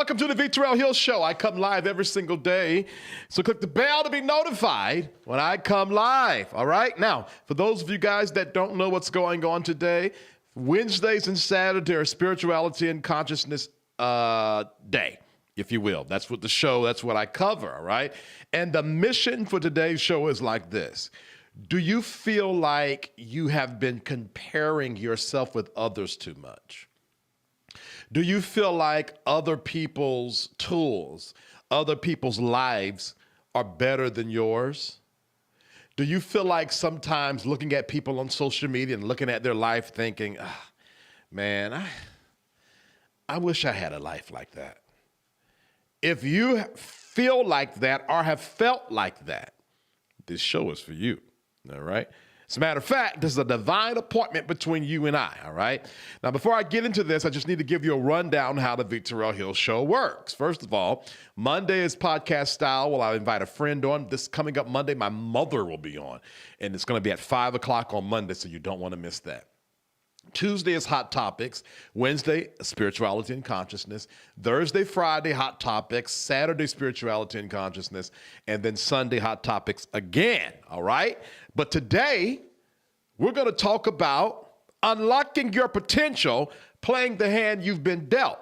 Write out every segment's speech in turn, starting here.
welcome to the Victorell Hill Show. I come live every single day, so click the bell to be notified when I come live, all right? Now, for those of you guys that don't know what's going on today, Wednesdays and Saturday are Spirituality and Consciousness Day, if you will. That's what the show, that's what I cover, all right? And the mission for today's show is like this. Do you feel like you have been comparing yourself with others too much? Do you feel like other people's tools, other people's lives are better than yours? Do you feel like sometimes looking at people on social media and looking at their life thinking, man, I wish I had a life like that? If you feel like that or have felt like that, this show is for you, all right? As a matter of fact, this is a divine appointment between you and I, all right? Now, before I get into this, I just need to give you a rundown how the Victorell Hill Show works. First of all, Monday is podcast style. Well, I invite a friend on. This coming up Monday, my mother will be on, and it's going to be at 5 o'clock on Monday, so you don't want to miss that. Tuesday is Hot Topics. Wednesday, Spirituality and Consciousness. Thursday, Friday, Hot Topics. Saturday, Spirituality and Consciousness. And then Sunday, Hot Topics again, all right? But today, we're going to talk about unlocking your potential, playing the hand you've been dealt.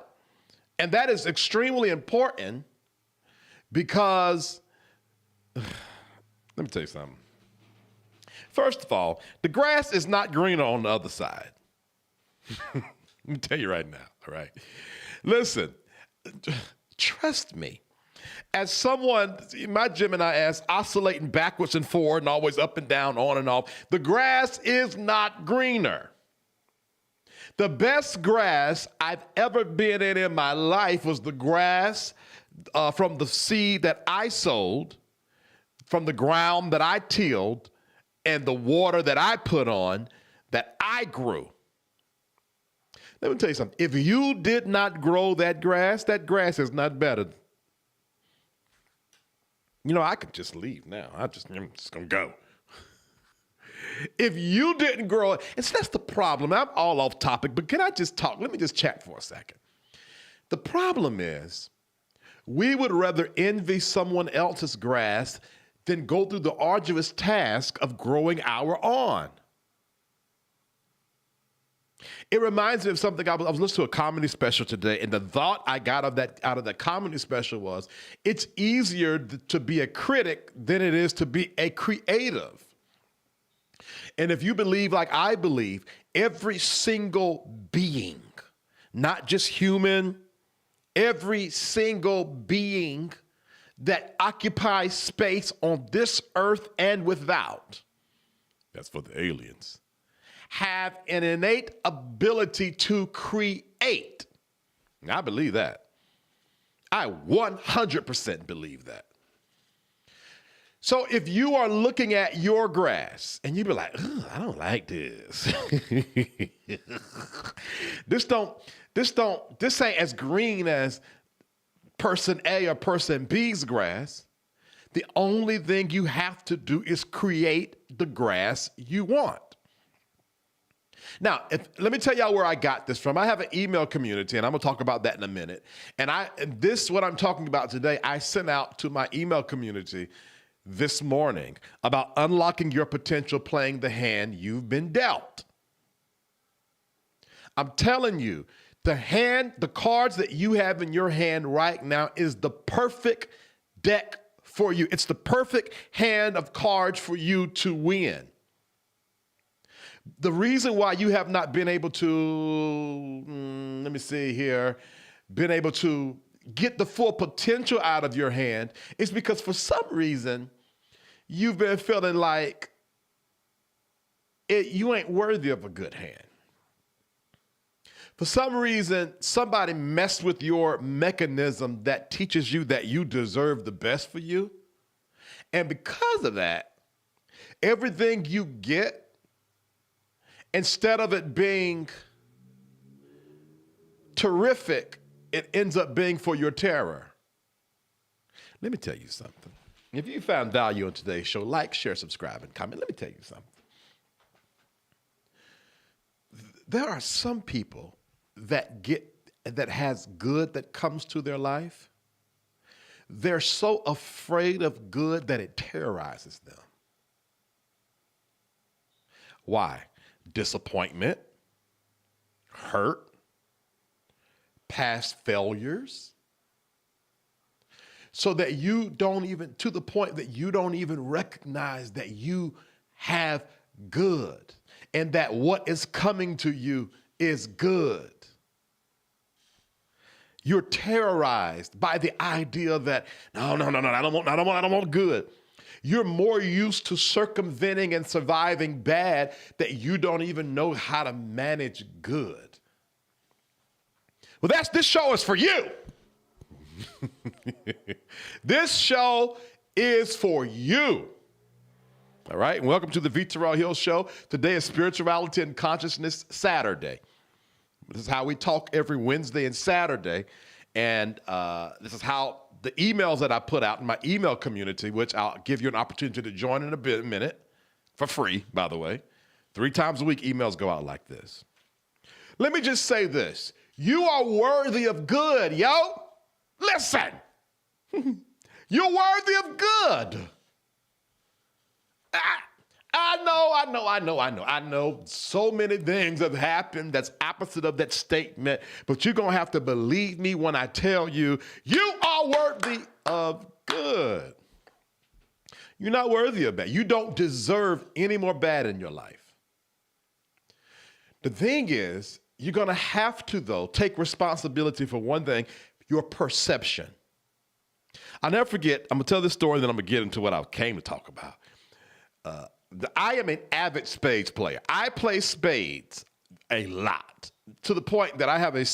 And that is extremely important because, let me tell you something. First of all, the grass is not greener on the other side. Let me tell you right now, all right? Listen, trust me. As someone, my Gemini ass, oscillating backwards and forward and always up and down, on and off, the grass is not greener. The best grass I've ever been in my life was the grass from the seed that I sowed, from the ground that I tilled, and the water that I put on, that I grew. Let me tell you something. If you did not grow that grass is not better. You know, I could just leave now. I'm just going to go. If you didn't grow it, and so that's the problem. I'm all off topic, but can I just talk? Let me just chat for a second. The problem is we would rather envy someone else's grass than go through the arduous task of growing our own. It reminds me of something. I was listening to a comedy special today, and the thought I got out of that comedy special was, it's easier to be a critic than it is to be a creative. And if you believe like I believe, every single being, not just human, every single being that occupies space on this earth and without, that's for the aliens, have an innate ability to create. I believe that. I 100% believe that. So if you are looking at your grass and you be like, I don't like this. This ain't as green as person A or person B's grass. The only thing you have to do is create the grass you want. Now, let me tell y'all where I got this from. I have an email community, and I'm going to talk about that in a minute. And this, what I'm talking about today, I sent out to my email community this morning about unlocking your potential, playing the hand you've been dealt. I'm telling you, the cards that you have in your hand right now is the perfect deck for you. It's the perfect hand of cards for you to win. The reason why you have not been able to, been able to get the full potential out of your hand is because for some reason you've been feeling like you ain't worthy of a good hand. For some reason, somebody messed with your mechanism that teaches you that you deserve the best for you. And because of that, everything you get, instead of it being terrific, it ends up being for your terror. Let me tell you something. If you found value on today's show, like, share, subscribe, and comment. Let me tell you something. There are some people that get that has good that comes to their life, they're so afraid of good that it terrorizes them. Why? Disappointment, hurt, past failures, so that you don't even, to the point that you don't even recognize that you have good and that what is coming to you is good. You're terrorized by the idea that, no, I don't want good. You're more used to circumventing and surviving bad that you don't even know how to manage good. Well, this show is for you. This show is for you. All right, and welcome to the V. Terrell Hill Show. Today is Spirituality and Consciousness Saturday. This is how we talk every Wednesday and Saturday. And this is how the emails that I put out in my email community, which I'll give you an opportunity to join in a minute, for free, by the way. 3 times a week, emails go out like this. Let me just say this. You are worthy of good, yo. Listen. You're worthy of good. I know so many things have happened that's opposite of that statement, but you're going to have to believe me when I tell you, you are worthy of good. You're not worthy of bad. You don't deserve any more bad in your life. The thing is, you're going to have to, though, take responsibility for one thing, your perception. I'll never forget, I'm going to tell this story, and then I'm going to get into what I came to talk about. I am an avid spades player. I play spades a lot, to the point that I have a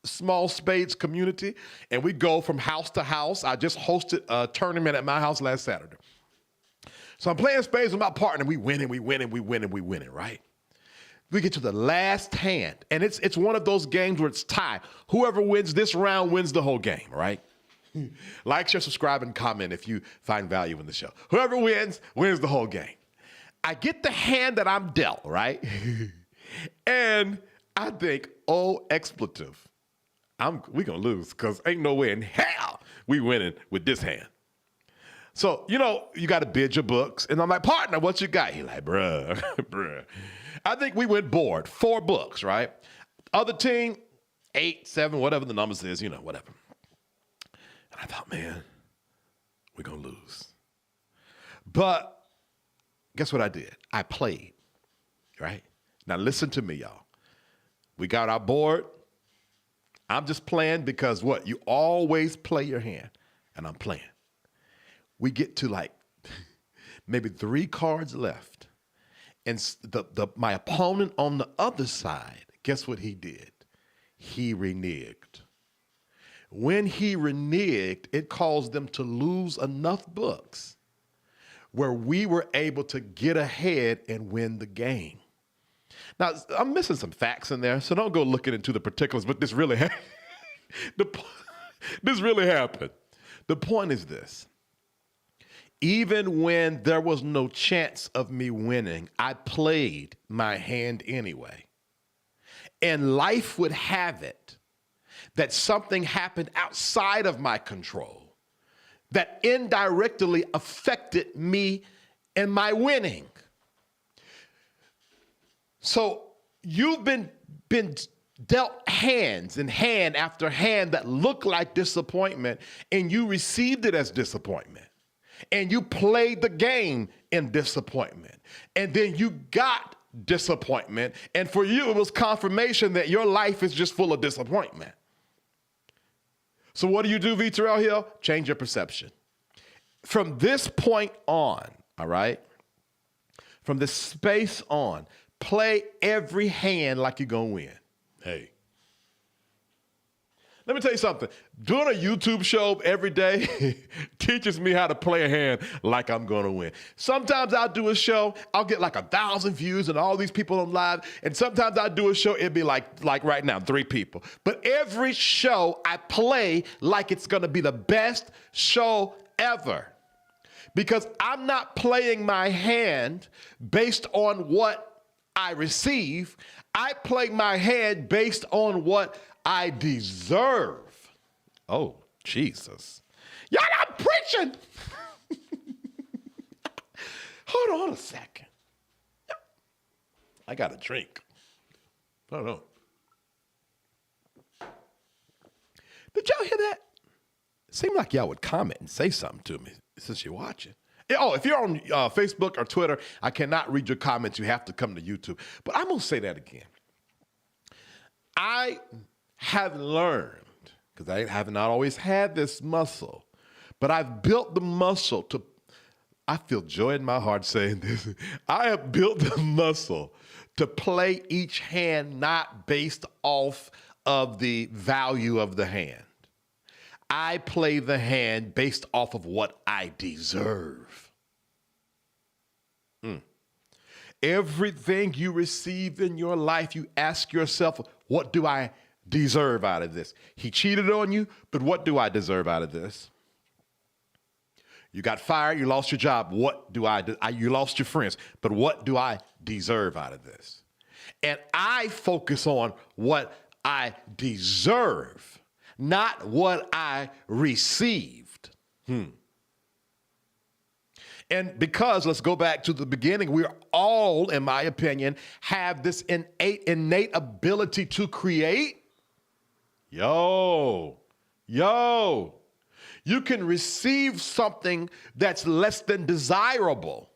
small spades community, and we go from house to house. I just hosted a tournament at my house last Saturday. So I'm playing spades with my partner. We winning, right? We get to the last hand, and it's one of those games where it's tie. Whoever wins this round wins the whole game, right? Like, share, subscribe, and comment if you find value in the show. Whoever wins the whole game. I get the hand that I'm dealt, right? And I think, oh, expletive. We gonna lose, because ain't no way in hell we winning with this hand. So, you got to bid your books. And I'm like, partner, what you got? He like, bruh. I think we went board, 4 books, right? Other team, 8, 7, whatever the numbers is, whatever. And I thought, man, we're going to lose. But guess what I did? I played, right? Now listen to me, y'all. We got our board. I'm just playing because what? You always play your hand, and I'm playing. We get to like maybe 3 cards left. And my opponent on the other side, guess what he did? He reneged. When he reneged, it caused them to lose enough books where we were able to get ahead and win the game. Now, I'm missing some facts in there, so don't go looking into the particulars, but this really happened. This really happened. The point is this. Even when there was no chance of me winning, I played my hand anyway. And life would have it that something happened outside of my control that indirectly affected me and my winning. So you've been dealt hands and hand after hand that look like disappointment, and you received it as disappointment. And you played the game in disappointment. And then you got disappointment. And for you, it was confirmation that your life is just full of disappointment. So what do, V. Terrell Hill? Change your perception. From this point on, all right? From this space on, play every hand like you're going to win. Hey. Let me tell you something. Doing a YouTube show every day teaches me how to play a hand like I'm going to win. Sometimes I'll do a show, I'll get like 1,000 views and all these people on live. And sometimes I'll do a show, it'd be like right now, 3 people. But every show I play like it's going to be the best show ever. Because I'm not playing my hand based on what I receive. I play my hand based on what I deserve. Oh, Jesus. Y'all not preaching. Hold on a second. I got a drink. Hold on. Did y'all hear that? It seemed like y'all would comment and say something to me since you're watching. Oh, if you're on Facebook or Twitter, I cannot read your comments. You have to come to YouTube. But I'm going to say that again. I have learned, because I have not always had this muscle, but I've built the muscle to, I feel joy in my heart saying this. I have built the muscle to play each hand not based off of the value of the hand. I play the hand based off of what I deserve. Everything you receive in your life, you ask yourself, what do I deserve out of this? He cheated on you, but what do I deserve out of this? You got fired, you lost your job. What do you lost your friends, but what do I deserve out of this? And I focus on what I deserve, not what I received. And because, let's go back to the beginning, we all, in my opinion, have this innate ability to create. You can receive something that's less than desirable.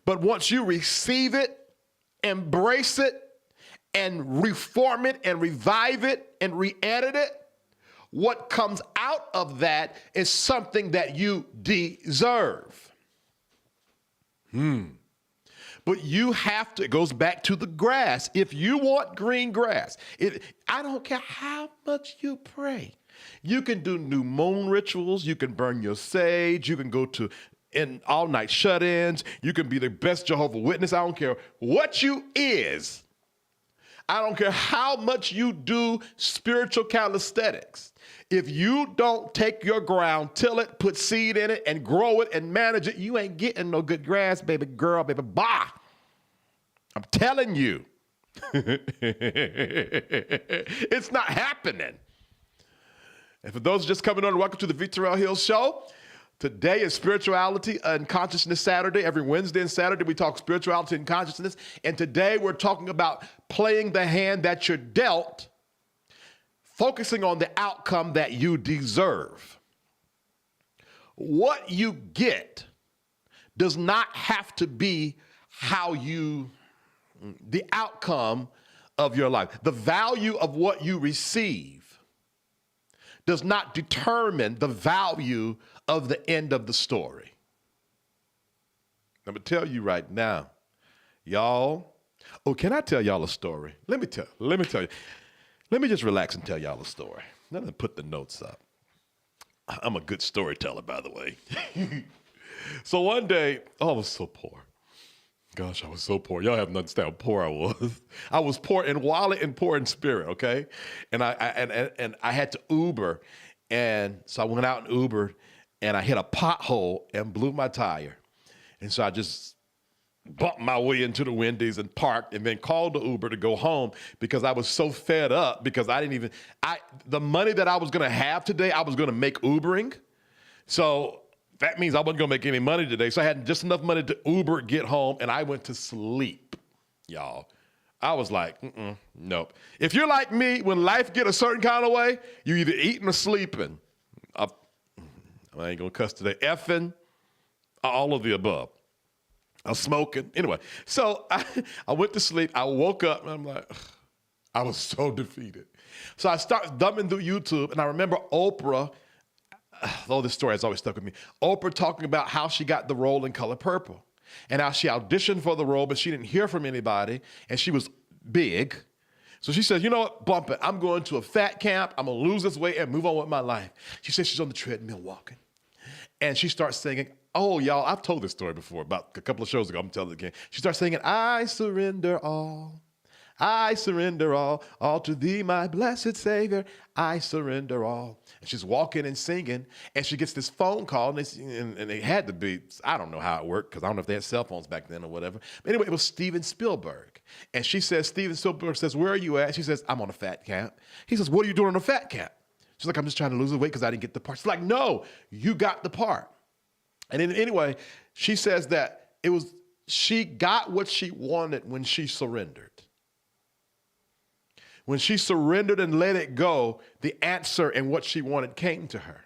But once you receive it, embrace it, and reform it, and revive it, and re-edit it, what comes out of that is something that you deserve. But you have to, it goes back to the grass. If you want green grass, I don't care how much you pray. You can do new moon rituals. You can burn your sage. You can go to all-night shut-ins. You can be the best Jehovah's Witness. I don't care what you is. I don't care how much you do spiritual calisthenics. If you don't take your ground, till it, put seed in it, and grow it and manage it, you ain't getting no good grass, baby girl, baby. Bah! I'm telling you. It's not happening. And for those just coming on, welcome to the V. Terrell Hill Show. Today is Spirituality and Consciousness Saturday. Every Wednesday and Saturday, we talk spirituality and consciousness. And today, we're talking about playing the hand that you're dealt, focusing on the outcome that you deserve. What you get does not have to be the outcome of your life. The value of what you receive does not determine the value of the end of the story. I'm going to tell you right now, y'all. Oh, can I tell y'all a story? Let me tell you. Let me just relax and tell y'all a story. Let me put the notes up. I'm a good storyteller, by the way. So one day, I was so poor. Gosh, I was so poor. Y'all have not understand how poor I was. I was poor in wallet and poor in spirit, okay? And I had to Uber. And so I went out and Ubered, and I hit a pothole and blew my tire. And so I just bumped my way into the Wendy's and parked, and then called the Uber to go home because I was so fed up because the money that I was going to have today, I was going to make Ubering. So that means I wasn't going to make any money today. So I had just enough money to Uber, get home, and I went to sleep, y'all. I was like, nope. If you're like me, when life get a certain kind of way, you either eating or sleeping. I ain't going to cuss today. Effing, all of the above. I was smoking. Anyway, so I went to sleep. I woke up, and I'm like, I was so defeated. So I started thumbing through YouTube, and I remember Oprah. This story has always stuck with me. Oprah talking about how she got the role in Color Purple and how she auditioned for the role, but she didn't hear from anybody, and she was big. So she says, you know what, bump it. I'm going to a fat camp. I'm going to lose this weight and move on with my life. She says she's on the treadmill walking, and she starts singing. Oh, y'all, I've told this story before, about a couple of shows ago. I'm telling it again. She starts singing, I surrender all. I surrender all to thee, my blessed Savior. I surrender all. And she's walking and singing, and she gets this phone call, and they had to be, I don't know how it worked, because I don't know if they had cell phones back then or whatever. But anyway, it was Steven Spielberg. And she says, Steven Spielberg says, where are you at? She says, I'm on a fat camp. He says, what are you doing on a fat camp? She's like, I'm just trying to lose the weight because I didn't get the part. She's like, no, you got the part. And then anyway, she says that she got what she wanted when she surrendered. When she surrendered and let it go, the answer and what she wanted came to her.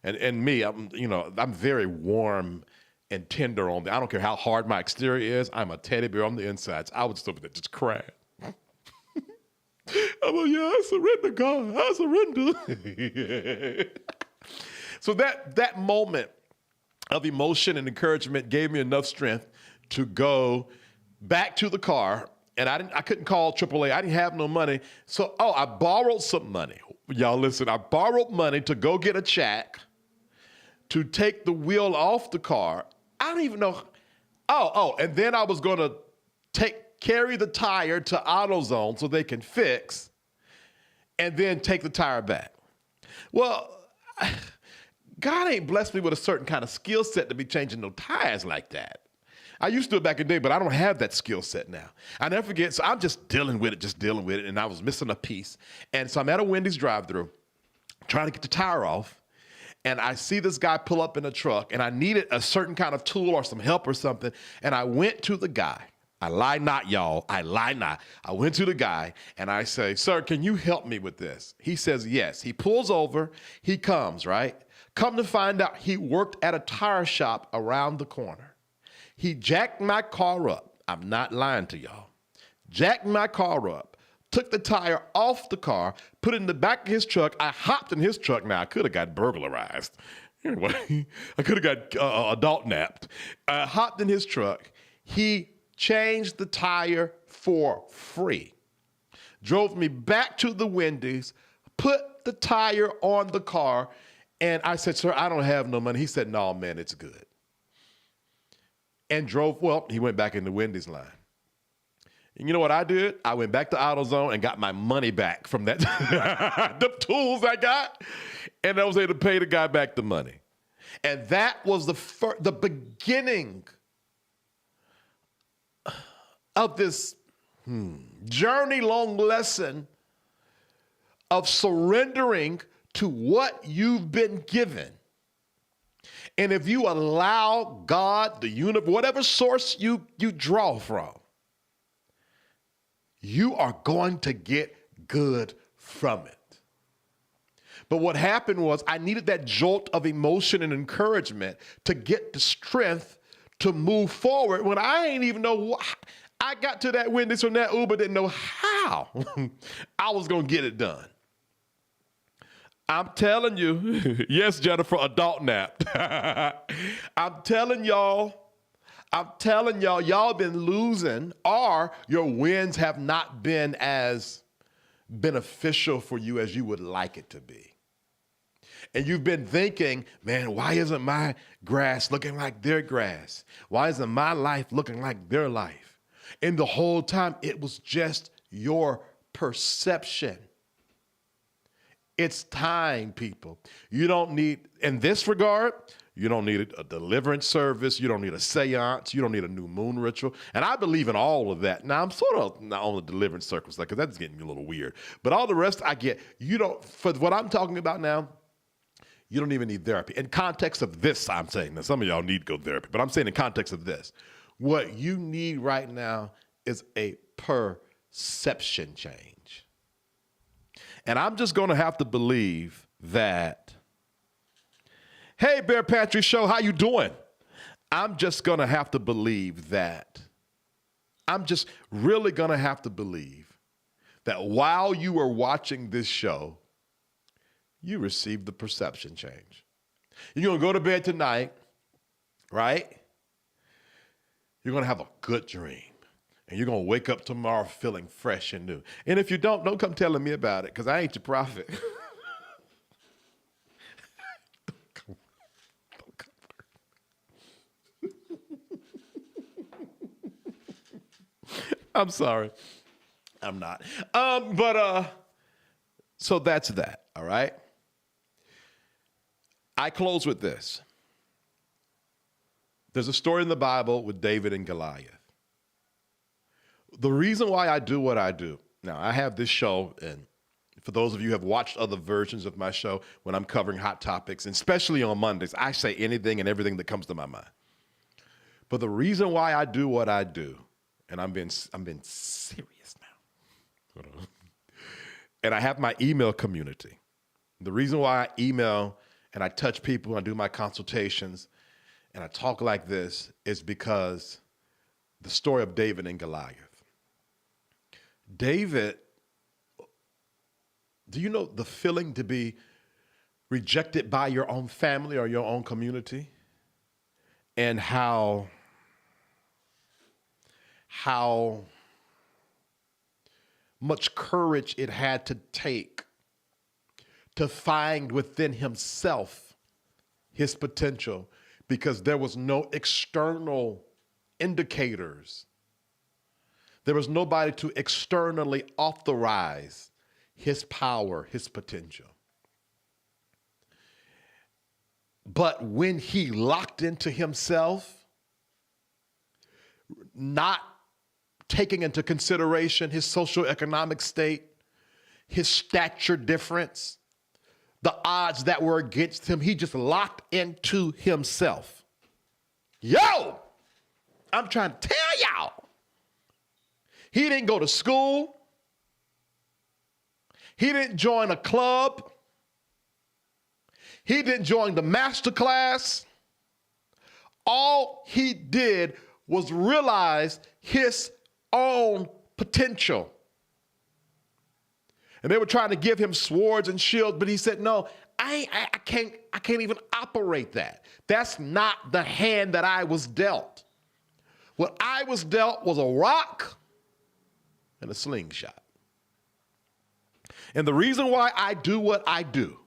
And me, I'm very warm and tender on the. I don't care how hard my exterior is. I'm a teddy bear on the insides. I would still be there just crying. I'm like, yeah, I surrender, God. I surrender. So that moment of emotion and encouragement gave me enough strength to go back to the car. And I couldn't call AAA. I didn't have no money. So, I borrowed some money. Y'all listen, I borrowed money to go get a check to take the wheel off the car. I don't even know. And then I was going to carry the tire to AutoZone so they can fix and then take the tire back. Well, God ain't blessed me with a certain kind of skill set to be changing no tires like that. I used to do it back in the day, but I don't have that skill set now. I never forget, so I'm just dealing with it, and I was missing a piece. And so I'm at a Wendy's drive-thru trying to get the tire off, and I see this guy pull up in a truck, and I needed a certain kind of tool or some help or something, and I went to the guy. I lie not, y'all. I lie not. I went to the guy, and I say, sir, can you help me with this? He says, yes. He pulls over. He comes, right? Come to find out, he worked at a tire shop around the corner. He jacked my car up. I'm not lying to y'all. Jacked my car up, took the tire off the car, put it in the back of his truck. I hopped in his truck. Now, I could have got burglarized. Anyway, I could have got adult napped. I hopped in his truck. He changed the tire for free. Drove me back to the Wendy's, put the tire on the car, and I said, sir, I don't have no money. He said, no, man, it's good. And he went back in the Wendy's line. And you know what I did? I went back to AutoZone and got my money back from that, the tools I got, and I was able to pay the guy back the money. And that was the beginning of this journey-long lesson of surrendering to what you've been given. And if you allow God, the universe, whatever source you draw from, you are going to get good from it. But what happened was I needed that jolt of emotion and encouragement to get the strength to move forward when I ain't even know I got to that Wendy's from that Uber, didn't know how I was going to get it done. I'm telling you, yes, Jennifer, adult nap. I'm telling y'all, y'all been losing, or your wins have not been as beneficial for you as you would like it to be. And you've been thinking, man, why isn't my grass looking like their grass? Why isn't my life looking like their life? And the whole time, it was just your perception. It's time, people. You don't need, in this regard, you don't need a deliverance service. You don't need a seance. You don't need a new moon ritual. And I believe in all of that. Now, I'm sort of not on the deliverance circles, because that's getting me a little weird. But all the rest I get. You don't, for what I'm talking about now, you don't even need therapy. In context of this, I'm saying, now some of y'all need to go to therapy, but I'm saying in context of this, what you need right now is a perception change. And I'm just going to have to believe that, hey, Bear Pantry Show, how you doing? I'm just going to have to believe that. I'm just really going to have to believe that while you were watching this show, you received the perception change. You're going to go to bed tonight, right? You're going to have a good dream. And you're going to wake up tomorrow feeling fresh and new. And if you don't come telling me about it, because I ain't your prophet. Don't come. I'm sorry. I'm not. So that's that, all right? I close with this. There's a story in the Bible with David and Goliath. The reason why I do what I do, now I have this show, and for those of you who have watched other versions of my show, when I'm covering hot topics, and especially on Mondays, I say anything and everything that comes to my mind. But the reason why I do what I do, and I'm being serious now, and I have my email community. The reason why I email and I touch people and I do my consultations and I talk like this is because the story of David and Goliath. David, do you know the feeling to be rejected by your own family or your own community? And how much courage it had to take to find within himself his potential, because there was no external indicators. There was nobody to externally authorize his power, his potential. But when he locked into himself, not taking into consideration his socioeconomic state, his stature difference, the odds that were against him, he just locked into himself. Yo, I'm trying to tell y'all. He didn't go to school. He didn't join a club. He didn't join the master class. All he did was realize his own potential. And they were trying to give him swords and shields, but he said, no, I can't even operate that. That's not the hand that I was dealt. What I was dealt was a rock and a slingshot. And the reason why I do what I do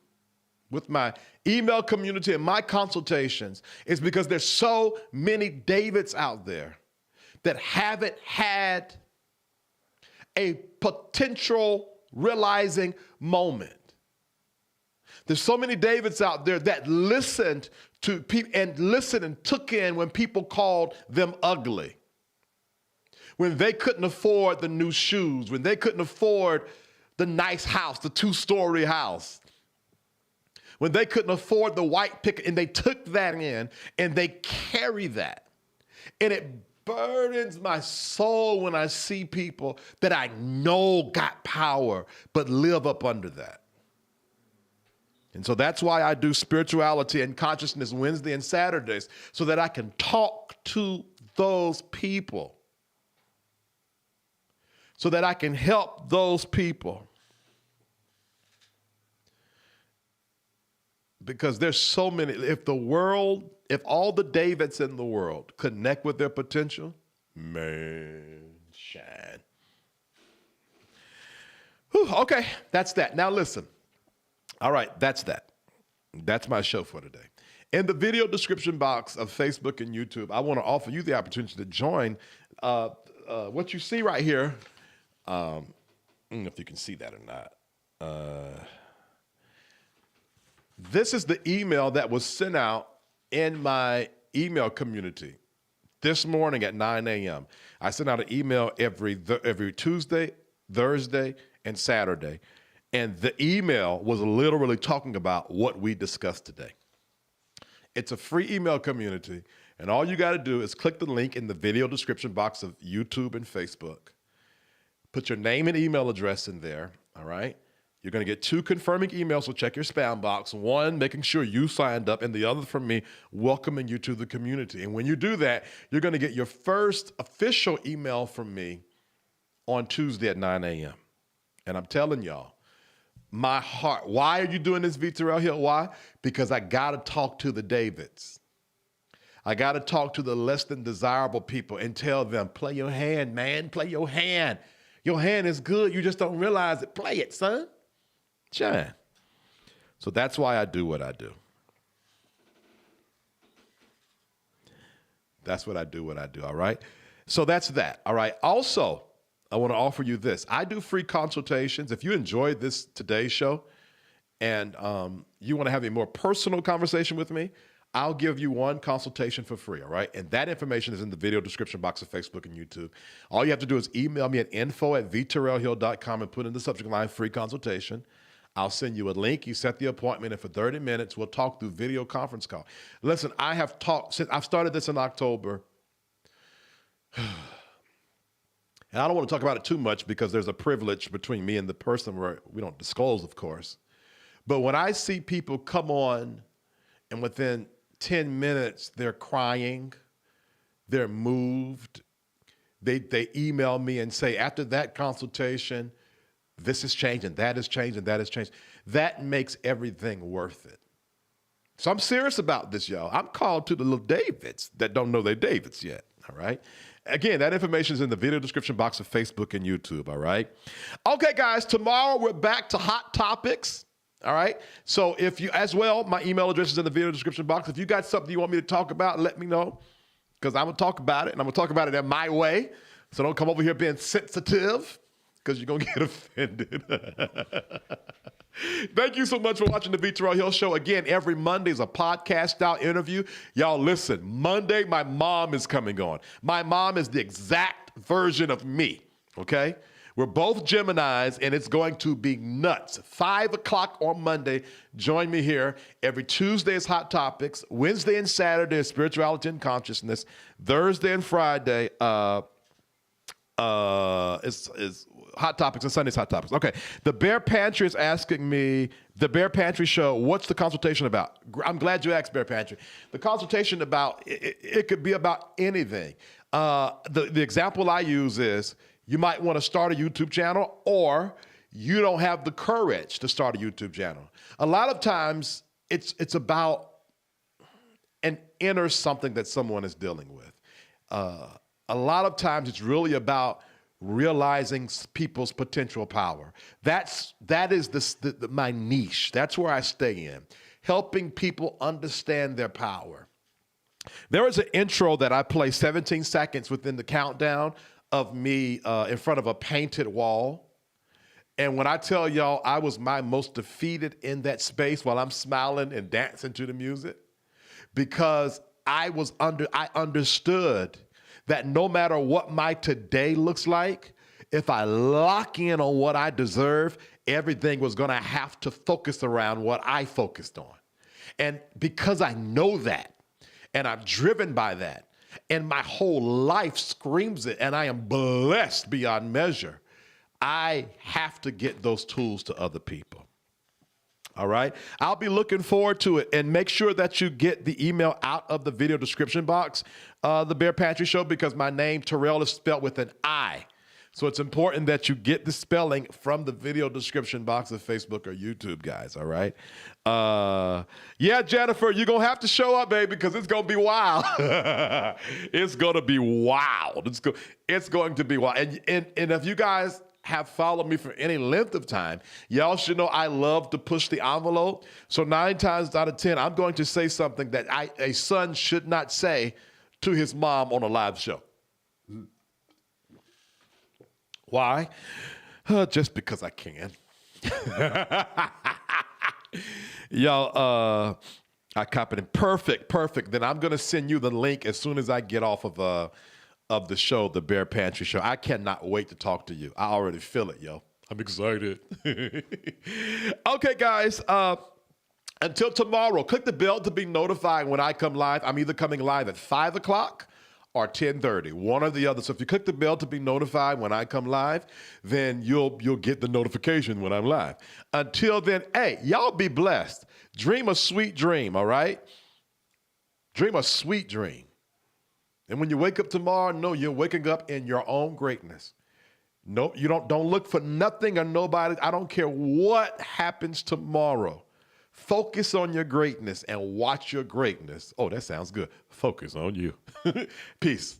with my email community and my consultations is because there's so many Davids out there that haven't had a potential realizing moment. There's so many Davids out there that listened to people and took in when people called them ugly, when they couldn't afford the new shoes, when they couldn't afford the nice house, the 2-story house, when they couldn't afford the white picket, and they took that in and they carry that. And it burdens my soul when I see people that I know got power but live up under that. And so that's why I do spirituality and consciousness Wednesday and Saturdays, so that I can talk to those people, so that I can help those people. Because there's so many, if all the Davids in the world connect with their potential, man, shine. Whew, okay, that's that. Now listen. All right, that's that. That's my show for today. In the video description box of Facebook and YouTube, I want to offer you the opportunity to join what you see right here. I don't know if you can see that or not. This is the email that was sent out in my email community this morning at 9 a.m. I sent out an email every Tuesday, Thursday, and Saturday. And the email was literally talking about what we discussed today. It's a free email community, and all you got to do is click the link in the video description box of YouTube and Facebook. Put your name and email address in there, all right? You're going to get 2 confirming emails, so check your spam box. One, making sure you signed up, and the other from me, welcoming you to the community. And when you do that, you're going to get your first official email from me on Tuesday at 9 a.m. And I'm telling y'all, my heart, why are you doing this, V. Terrell Hill? Why? Because I got to talk to the Davids. I got to talk to the less than desirable people and tell them, play your hand, man, play your hand. Your hand is good. You just don't realize it. Play it, son. Shine. So that's why I do what I do. That's what I do, all right? So that's that, all right? Also, I want to offer you this. I do free consultations. If you enjoyed this today's show and you want to have a more personal conversation with me, I'll give you one consultation for free, all right? And that information is in the video description box of Facebook and YouTube. All you have to do is email me at info@vterrellhill.com and put in the subject line free consultation. I'll send you a link. You set the appointment, and for 30 minutes, we'll talk through video conference call. Listen, I have talked since I've started this in October. And I don't want to talk about it too much because there's a privilege between me and the person where we don't disclose, of course. But when I see people come on and within 10 minutes, they're crying, they're moved, they email me and say, after that consultation, this has changed and that has changed and that has changed. That makes everything worth it. So I'm serious about this, y'all. I'm called to the little Davids that don't know they're Davids yet, all right? Again, that information is in the video description box of Facebook and YouTube, all right? Okay, guys, tomorrow we're back to hot topics. All right. So if you, as well, my email address is in the video description box. If you got something you want me to talk about, let me know, because I'm going to talk about it, and I'm going to talk about it in my way. So don't come over here being sensitive, because you're going to get offended. Thank you so much for watching the V. Terrell Hill Show. Again, every Monday is a podcast-style interview. Y'all listen, Monday, my mom is coming on. My mom is the exact version of me, okay? We're both Geminis, and it's going to be nuts. 5 o'clock on Monday. Join me here. Every Tuesday is Hot Topics. Wednesday and Saturday is Spirituality and Consciousness. Thursday and Friday is Hot Topics, and Sunday's Hot Topics. Okay. The Bear Pantry is asking me, the Bear Pantry show, what's the consultation about? I'm glad you asked, Bear Pantry. The consultation about, it could be about anything. The example I use is, you might want to start a YouTube channel, or you don't have the courage to start a YouTube channel. A lot of times it's about an inner something that someone is dealing with. A lot of times it's really about realizing people's potential power. That is my niche. That's where I stay in, helping people understand their power. There is an intro that I play 17 seconds within the countdown of me in front of a painted wall. And when I tell y'all I was my most defeated in that space while I'm smiling and dancing to the music, because I understood that no matter what my today looks like, if I lock in on what I deserve, everything was gonna have to focus around what I focused on. And because I know that, and I'm driven by that, and my whole life screams it, and I am blessed beyond measure, I have to get those tools to other people. All right? I'll be looking forward to it, and make sure that you get the email out of the video description box, the Bear Pantry Show, because my name, Terrell, is spelled with an I. So it's important that you get the spelling from the video description box of Facebook or YouTube, guys, all right? Yeah, Jennifer, you're going to have to show up, baby, because it's going to be wild. It's going to be wild. It's going to be wild. And if you guys have followed me for any length of time, y'all should know I love to push the envelope. So 9 times out of 10, I'm going to say something that a son should not say to his mom on a live show. Why? Just because I can. Y'all, I copied it. Perfect. Then I'm going to send you the link as soon as I get off of the show, the Bear Pantry Show. I cannot wait to talk to you. I already feel it, yo. I'm excited. Okay, guys. Until tomorrow, click the bell to be notified when I come live. I'm either coming live at 5 o'clock or 10:30, one or the other. So if you click the bell to be notified when I come live, then you'll get the notification when I'm live. Until then, hey, y'all be blessed. Dream a sweet dream, all right? Dream a sweet dream. And when you wake up tomorrow, know you're waking up in your own greatness. No, you don't look for nothing or nobody. I don't care what happens tomorrow. Focus on your greatness and watch your greatness. Oh, that sounds good. Focus on you. Peace.